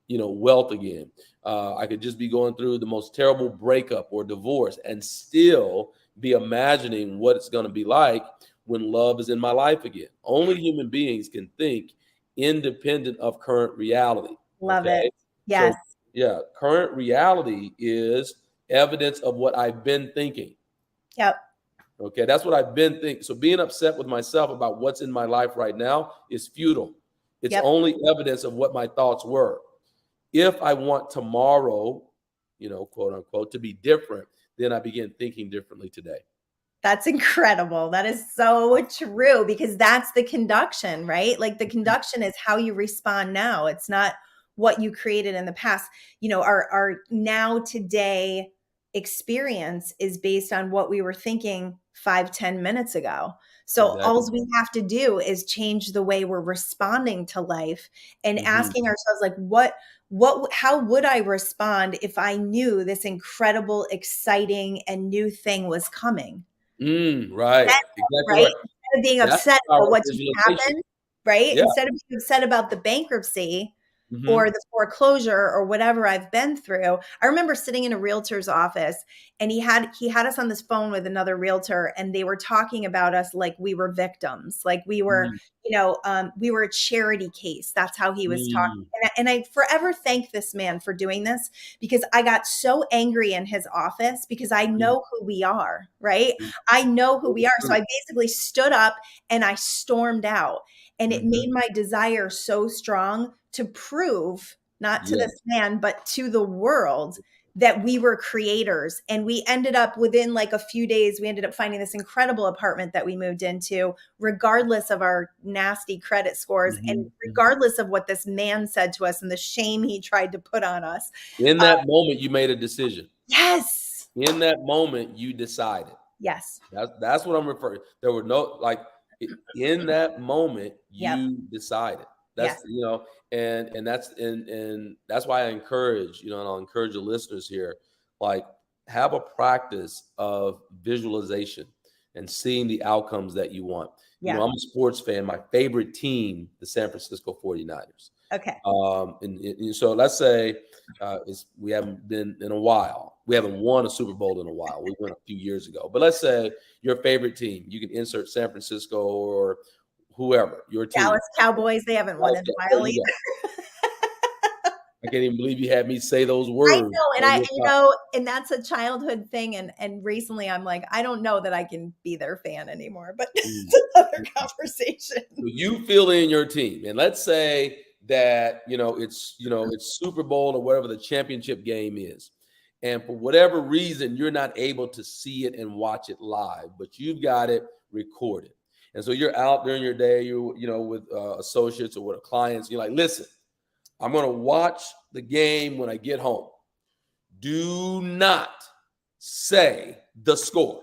wealth again. I could just be going through the most terrible breakup or divorce and still be imagining what it's going to be like when love is in my life again. Only human beings can think independent of current reality. Love it. Okay. Yes. So, yeah, current reality is evidence of what I've been thinking. Yep. Okay. That's what I've been thinking. So, being upset with myself about what's in my life right now is futile. It's Yep. only evidence of what my thoughts were. If I want tomorrow, quote unquote, to be different, then I begin thinking differently today. That's incredible. That is so true, because that's the conduction, right? Like, the conduction is how you respond now. It's not what you created in the past. Our now today experience is based on what we were thinking 5, 10 minutes ago. So Exactly. all we have to do is change the way we're responding to life and Hmm. asking ourselves, like, how would I respond if I knew this incredible, exciting, and new thing was coming? Right. Exactly Right? right. Instead of being That's upset the power about of what just visualization. happened, right? Yeah. Instead of being upset about the bankruptcy or Hmm. the foreclosure or whatever I've been through. I remember sitting in a realtor's office, and he had us on this phone with another realtor, and they were talking about us like we were victims, like we were a charity case. That's how he was talking. Mm-hmm. And I forever thank this man for doing this, because I got so angry in his office, because I know who we are, right? I know who we are. So I basically stood up and I stormed out, and it Hmm. made my desire so strong to prove not to Yes. this man, but to the world, that we were creators. And we ended up, within like a few days, we ended up finding this incredible apartment that we moved into, regardless of our nasty credit scores and regardless of what this man said to us and the shame he tried to put on us. In that moment, you made a decision. Yes. In that moment, you decided. Yes. That's what I'm referring. There were no, like, in that moment, Yep. you decided. That's, Yes. and that's why I encourage, and I'll encourage the listeners here, like, have a practice of visualization and seeing the outcomes that you want. Yeah. I'm a sports fan. My favorite team, the San Francisco 49ers. Okay. And so let's say we haven't been in a while. We haven't won a Super Bowl in a while. We won a few years ago. But let's say your favorite team. You can insert San Francisco or whoever, your team. Dallas Cowboys, they haven't won in a while either. I can't even believe you had me say those words. I know, and that's a childhood thing. And recently I'm like, I don't know that I can be their fan anymore, but it's another conversation. So you fill in your team, and let's say that it's Super Bowl or whatever the championship game is, and for whatever reason you're not able to see it and watch it live, but you've got it recorded, and so you're out during your day, with associates or with clients. You're like, listen, I'm going to watch the game when I get home. Do not say the score.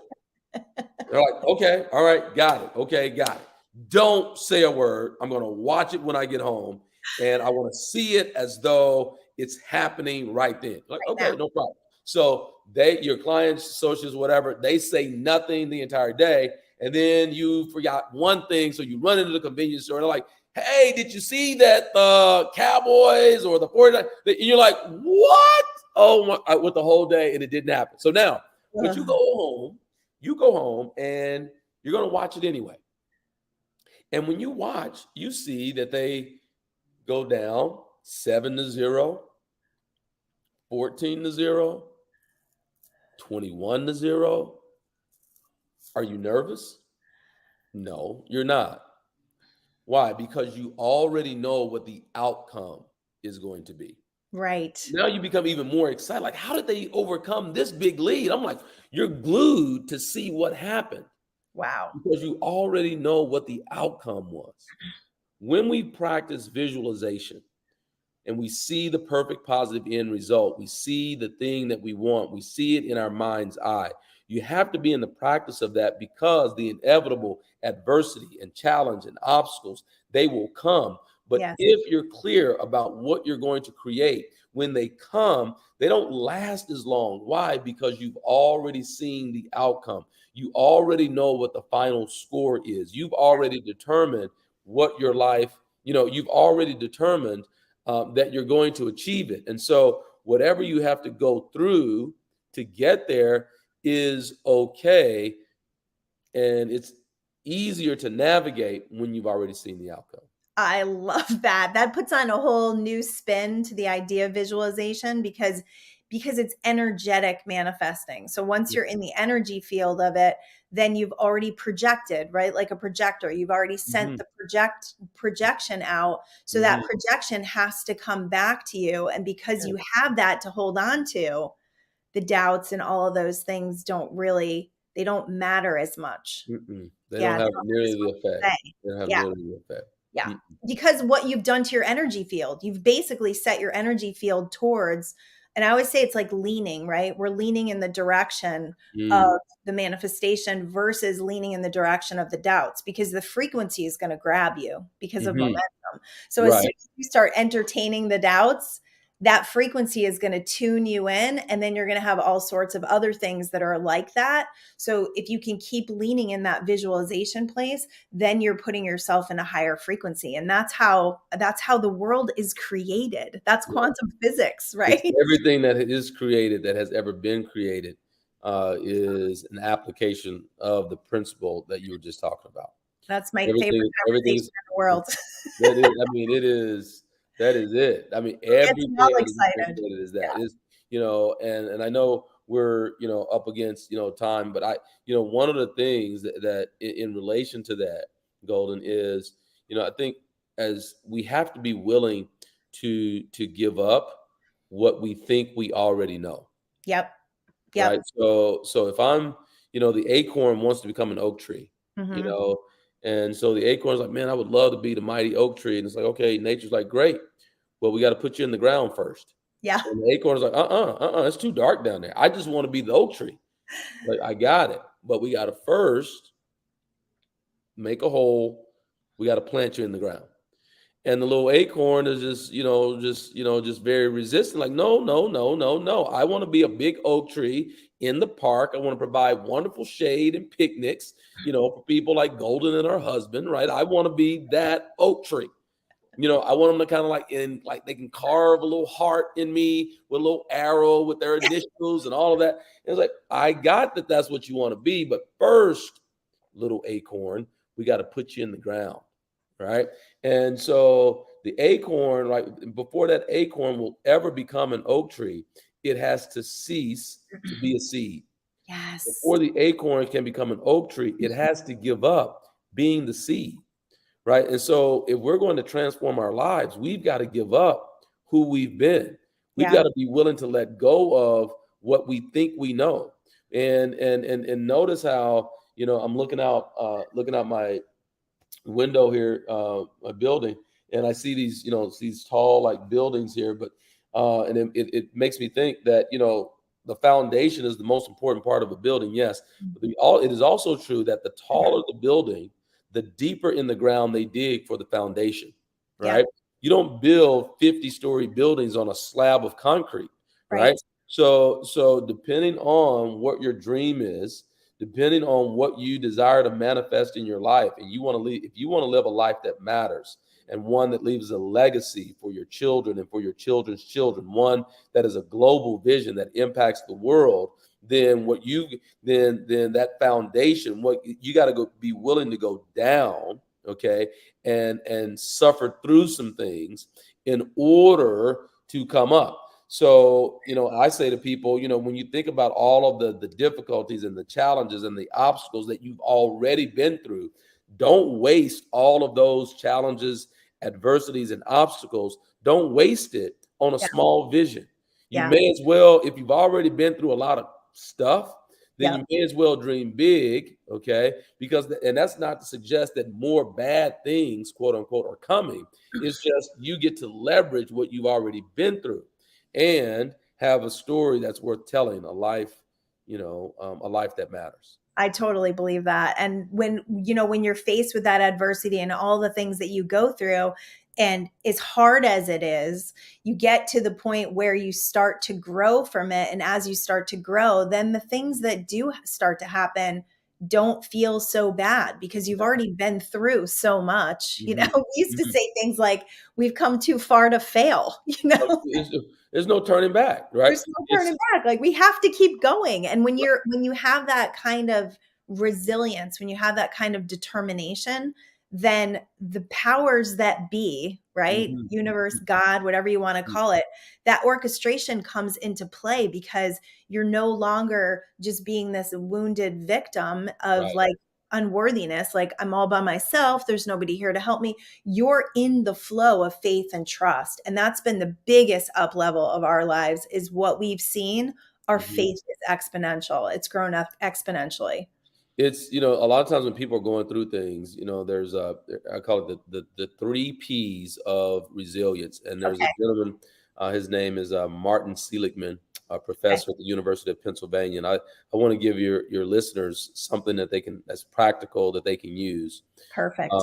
They're like, okay, all right, got it. Okay, got it. Don't say a word. I'm going to watch it when I get home, and I want to see it as though it's happening right then. Like, okay, no problem. So your clients, associates, whatever, they say nothing the entire day, and then you forgot one thing, so you run into the convenience store and they're like, hey, did you see that the Cowboys or the 49ers? And you're like, what? Oh, my, with the whole day, and it didn't happen. So now, but you go home and you're going to watch it anyway. And when you watch, you see that they go down 7-0, 14-0, 21-0. Are you nervous? No, you're not. Why? Because you already know what the outcome is going to be. Right. Now you become even more excited. Like, how did they overcome this big lead? I'm like, you're glued to see what happened. Wow. Because you already know what the outcome was. When we practice visualization and we see the perfect positive end result, we see the thing that we want, we see it in our mind's eye. You have to be in the practice of that, because the inevitable adversity and challenge and obstacles, they will come. But if you're clear about what you're going to create, when they come, they don't last as long. Why? Because you've already seen the outcome. You already know what the final score is. You've already determined what your life, you've already determined that you're going to achieve it. And so whatever you have to go through to get there is okay. And it's easier to navigate when you've already seen the outcome. I love that. That puts on a whole new spin to the idea of visualization, because it's energetic manifesting. So once you're in the energy field of it, then you've already projected, right? Like a projector, you've already sent the projection out. So that projection has to come back to you. And because you have that to hold on to, the doubts and all of those things don't matter as much. They don't have nearly the effect. They don't have nearly the effect. Yeah. Because what you've done to your energy field, you've basically set your energy field towards, and I always say it's like leaning, right? We're leaning in the direction of the manifestation versus leaning in the direction of the doubts, because the frequency is going to grab you because of momentum. So as soon as you start entertaining the doubts, that frequency is going to tune you in, and then you're going to have all sorts of other things that are like that. So if you can keep leaning in that visualization place, then you're putting yourself in a higher frequency. And that's how the world is created. That's quantum physics, right? Everything that is created, that has ever been created, is an application of the principle that you were just talking about. That's my favorite conversation in the world. That is it. I mean, everything is that. Is, and I know we're, up against, time, but one of the things that in relation to that, Goldyn, is, I think as we have to be willing to give up what we think we already know. Yep. Right. Yep. So if I'm, the acorn wants to become an oak tree, Mm-hmm. and so the acorn's like, man, I would love to be the mighty oak tree. And it's like, okay, nature's like, great. Well, we got to put you in the ground first. Yeah. And the acorn's like, it's too dark down there. I just want to be the oak tree. Like, I got it. But we got to first make a hole. We got to plant you in the ground. And the little acorn is just very resistant. Like, no, no, no, no, no. I want to be a big oak tree in the park. I want to provide wonderful shade and picnics, for people like Goldyn and her husband, right? I want to be that oak tree. I want them to kind of like they can carve a little heart in me with a little arrow with their initials and all of that. And it's like, I got that that's what you want to be. But first, little acorn, we got to put you in the ground. Right. And so the acorn, right, before that acorn will ever become an oak tree, it has to cease to be a seed. Yes. Before the acorn can become an oak tree, it has to give up being the seed. Right. And so if we're going to transform our lives, we've got to give up who we've been. We've got to be willing to let go of what we think we know. And notice how, I'm looking out my window here, a building, and I see these tall like buildings here, but and it makes me think that the foundation is the most important part of a building. Yes, but it is also true that the taller the building, the deeper in the ground they dig for the foundation. Right? Yeah. You don't build 50-story buildings on a slab of concrete. Right? So depending on what your dream is, depending on what you desire to manifest in your life, and if you want to live a life that matters and one that leaves a legacy for your children and for your children's children, one that is a global vision that impacts the world, then that foundation, what you got to be willing to go down, okay, and suffer through some things in order to come up. So, I say to people, when you think about all of the difficulties and the challenges and the obstacles that you've already been through, don't waste all of those challenges, adversities, and obstacles. Don't waste it on a small vision. You may as well, if you've already been through a lot of stuff, then you may as well dream big, okay? And that's not to suggest that more bad things, quote unquote, are coming. It's just you get to leverage what you've already been through and have a story that's worth telling, a life that matters. I totally believe that. And when you're faced with that adversity and all the things that you go through, and as hard as it is, you get to the point where you start to grow from it. And as you start to grow, then the things that do start to happen don't feel so bad because you've already been through so much. We used to say things like, we've come too far to fail, There's no turning back, right? There's no turning back. Like, we have to keep going. And when you have that kind of resilience, when you have that kind of determination, then the powers that be, right? Universe, God, whatever you want to call it, that orchestration comes into play because you're no longer just being this wounded victim of like unworthiness. Like, I'm all by myself. There's nobody here to help me. You're in the flow of faith and trust. And that's been the biggest up level of our lives, is what we've seen. Our faith is exponential. It's grown up exponentially. It's, a lot of times when people are going through things, there's I call it the 3 P's of resilience. And there's a gentleman, his name is Martin Seligman, a professor at the University of Pennsylvania. And I want to give your listeners something that's practical that they can use. Perfect.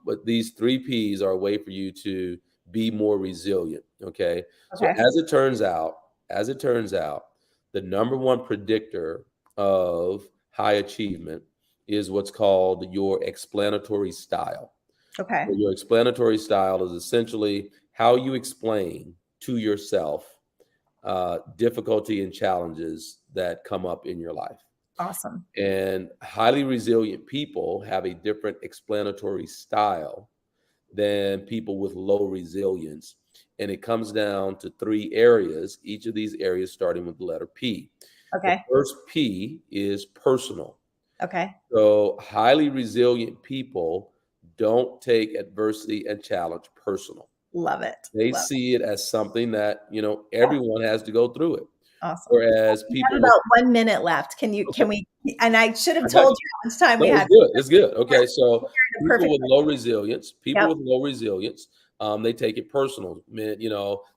But these 3 P's are a way for you to be more resilient. Okay. So as it turns out, the number one predictor of high achievement is what's called your explanatory style. Okay. So your explanatory style is essentially how you explain to yourself difficulty and challenges that come up in your life. Awesome. And highly resilient people have a different explanatory style than people with low resilience. And it comes down to 3 areas, each of these areas starting with the letter P. Okay. The first P is personal. Okay. So highly resilient people don't take adversity and challenge personal. Love it. They Love see it as something that, everyone has to go through it. Awesome. Whereas We have people about 1 minute left. Can okay, we, and I should have I got told you. you how much time we No, it's had. good. It's good. Okay, so We're in a people perfect with place. low resilience, Yep. they take it personal.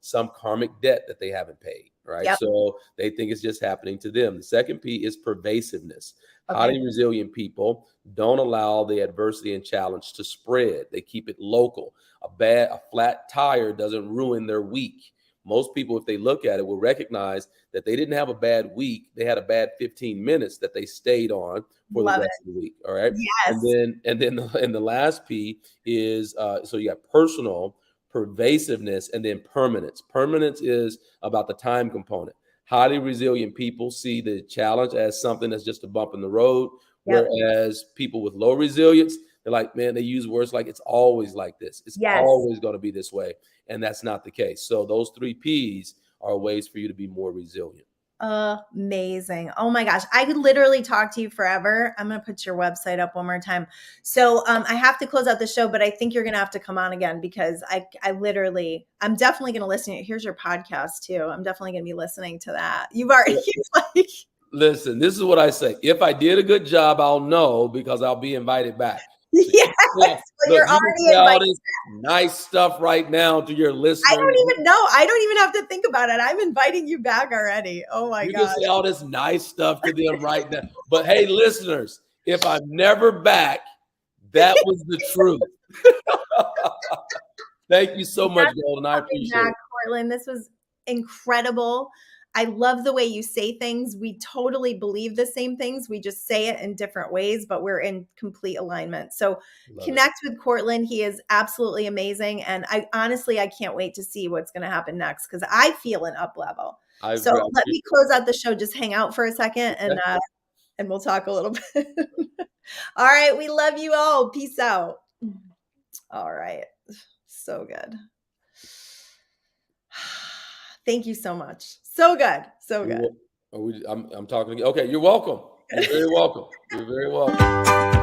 Some karmic debt that they haven't paid, right? Yep. So they think it's just happening to them. The second P is pervasiveness. Okay. Highly resilient people don't allow the adversity and challenge to spread. They keep it local. A flat tire doesn't ruin their week. Most people, if they look at it, will recognize that they didn't have a bad week. They had a bad 15 minutes that they stayed on for the Love rest of the week. All right. Yes. And the last P is so you got personal, pervasiveness, and then permanence. Permanence is about the time component. Highly resilient people see the challenge as something that's just a bump in the road, Yep. whereas people with low resilience, they're like, man, they use words like it's always like this. It's Yes. always going to be this way. And that's not the case. So those 3 Ps are ways for you to be more resilient. Amazing. Oh my gosh. I could literally talk to you forever. I'm going to put your website up one more time. So I have to close out the show, but I think you're going to have to come on again because I'm definitely going to listen. Here's your podcast too. I'm definitely going to be listening to that. You've already like. Listen, this is what I say. If I did a good job, I'll know because I'll be invited back. So yes. well, You're already invited. All this nice stuff right now to your listeners. I don't even know. I don't even have to think about it. I'm inviting you back already. Oh my God. You can say all this nice stuff to them right now. But hey, listeners, if I'm never back, that was the truth. Thank you so much, Goldyn. I appreciate it. Courtland, this was incredible. I love the way you say things. We totally believe the same things. We just say it in different ways, but we're in complete alignment. So connect with Courtland. He is absolutely amazing. And I can't wait to see what's going to happen next because I feel an up level. So let me close out the show. Just hang out for a second and we'll talk a little bit. All right. We love you all. Peace out. All right. So good. Thank you so much. So good. So good. I'm talking to you. Okay, you're welcome. You're very welcome. You're very welcome.